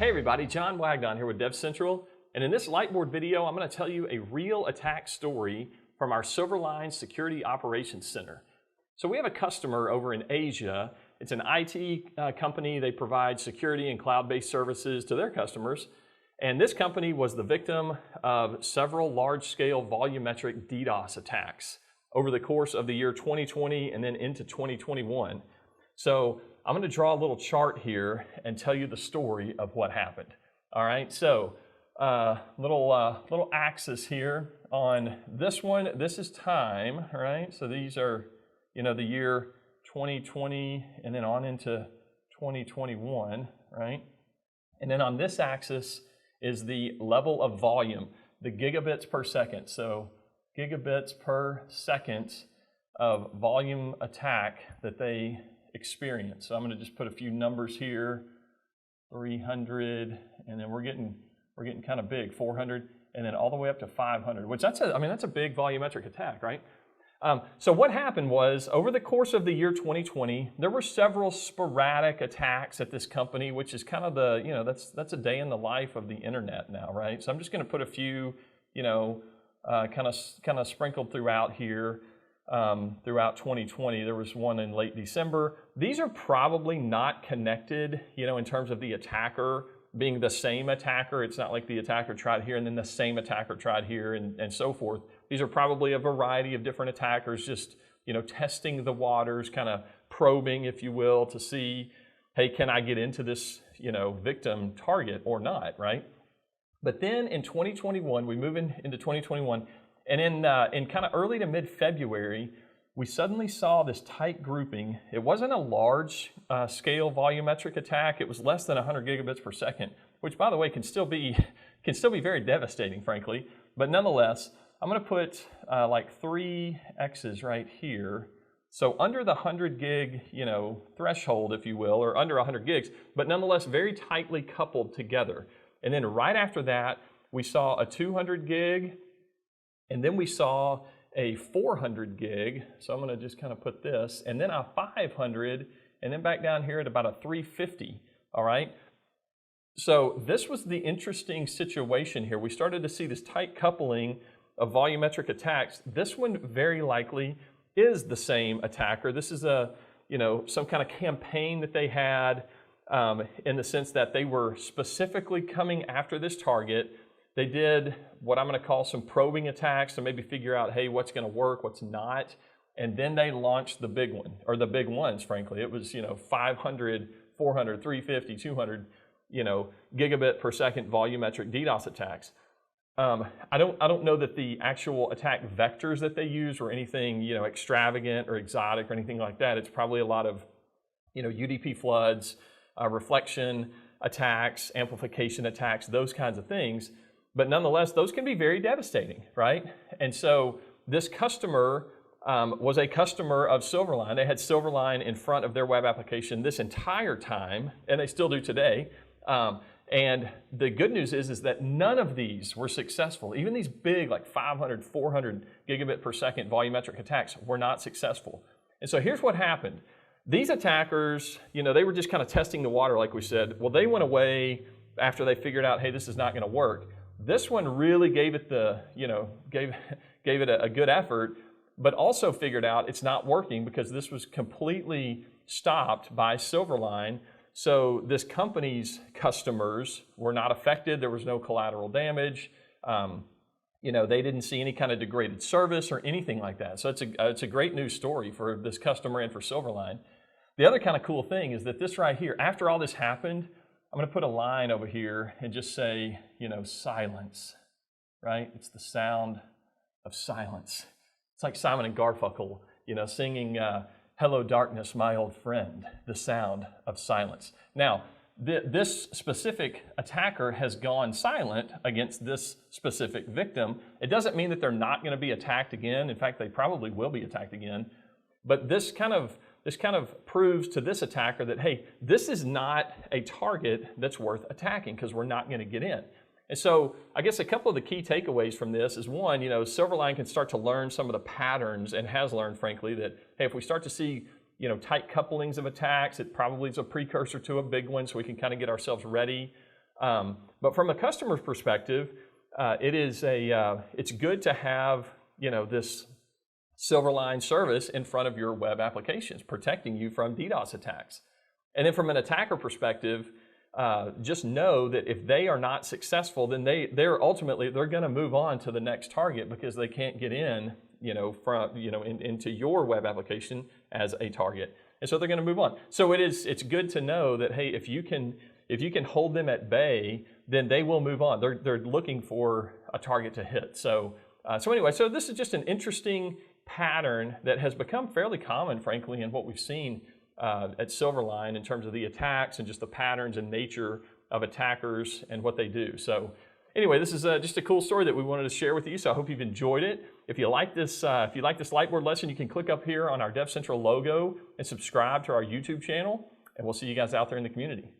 Hey everybody, John Wagnon here with DevCentral, and in this Lightboard video I'm going to tell you a real attack story from our Silverline Security Operations Center. So we have a customer over in Asia. It's an IT company. They provide security and cloud-based services to their customers, and this company was the victim of several large-scale volumetric DDoS attacks over the course of the year 2020 and then into 2021. So I'm going to draw a little chart here and tell you the story of what happened. All right, so little axis here on this one. This is time, right? So these are, the year 2020 and then on into 2021, right? And then on this axis is the level of volume, the gigabits per second. So gigabits per second of volume attack that they experience. So I'm going to just put a few numbers here, 300, and then we're getting kind of big, 400, and then all the way up to 500, which that's a big volumetric attack, right? So what happened was, over the course of the year 2020, there were several sporadic attacks at this company, which is kind of the, that's a day in the life of the internet now, right? So I'm just going to put a few, kind of sprinkled throughout here. Throughout 2020, there was one in late December. These are probably not connected, in terms of the attacker being the same attacker. It's not like the attacker tried here and then the same attacker tried here and so forth. These are probably a variety of different attackers just, testing the waters, kind of probing, if you will, to see, hey, can I get into this, victim target or not, right? But then in 2021, we move into 2021, and in kind of early to mid-February, we suddenly saw this tight grouping. It wasn't a large scale volumetric attack. It was less than 100 gigabits per second, which, by the way, can still be very devastating, frankly. But nonetheless, I'm going to put like 3 X's right here. So under the 100 gig, threshold, if you will, or under 100 gigs, but nonetheless very tightly coupled together. And then right after that, we saw a 200 gig. And then we saw a 400 gig, so I'm going to just kind of put this, and then a 500, and then back down here at about a 350, all right? So this was the interesting situation here. We started to see this tight coupling of volumetric attacks. This one very likely is the same attacker. This is some kind of campaign that they had in the sense that they were specifically coming after this target. They did what I'm going to call some probing attacks to maybe figure out, hey, what's going to work, what's not. And then they launched the big one, or the big ones, frankly. It was, 500, 400, 350, 200, gigabit per second volumetric DDoS attacks. I don't know that the actual attack vectors that they use were anything, extravagant or exotic or anything like that. It's probably a lot of, UDP floods, reflection attacks, amplification attacks, those kinds of things. But nonetheless, those can be very devastating, right? And so this customer was a customer of Silverline. They had Silverline in front of their web application this entire time, and they still do today. And the good news is that none of these were successful. Even these big, like 500, 400 gigabit per second volumetric attacks were not successful. And so here's what happened. These attackers, they were just kind of testing the water, like we said. Well, they went away after they figured out, hey, this is not going to work. This one really gave it gave it a good effort, but also figured out it's not working because this was completely stopped by Silverline. So this company's customers were not affected. There was no collateral damage. They didn't see any kind of degraded service or anything like that. So it's a great news story for this customer and for Silverline. The other kind of cool thing is that this right here, after all this happened, I'm going to put a line over here and just say, silence, right? It's the sound of silence. It's like Simon and Garfunkel, singing, "Hello, darkness, my old friend," the sound of silence. Now, this specific attacker has gone silent against this specific victim. It doesn't mean that they're not going to be attacked again. In fact, they probably will be attacked again. But this kind of proves to this attacker that, hey, this is not a target that's worth attacking because we're not going to get in. And so I guess a couple of the key takeaways from this is, one, Silverline can start to learn some of the patterns, and has learned, frankly, that, hey, if we start to see tight couplings of attacks, it probably is a precursor to a big one, so we can kind of get ourselves ready. But from a customer's perspective, it's good to have, this Silverline service in front of your web applications, protecting you from DDoS attacks. And then from an attacker perspective, just know that if they are not successful, then they're going to move on to the next target because they can't get in, into your web application as a target. And so they're going to move on. So it's good to know that, hey, if you can hold them at bay, then they will move on. They're looking for a target to hit. So anyway, so this is just an interesting pattern that has become fairly common, frankly, in what we've seen at Silverline in terms of the attacks and just the patterns and nature of attackers and what they do. So anyway, this is just a cool story that we wanted to share with you. So I hope you've enjoyed it. If you like this Lightboard lesson, you can click up here on our DevCentral logo and subscribe to our YouTube channel. And we'll see you guys out there in the community.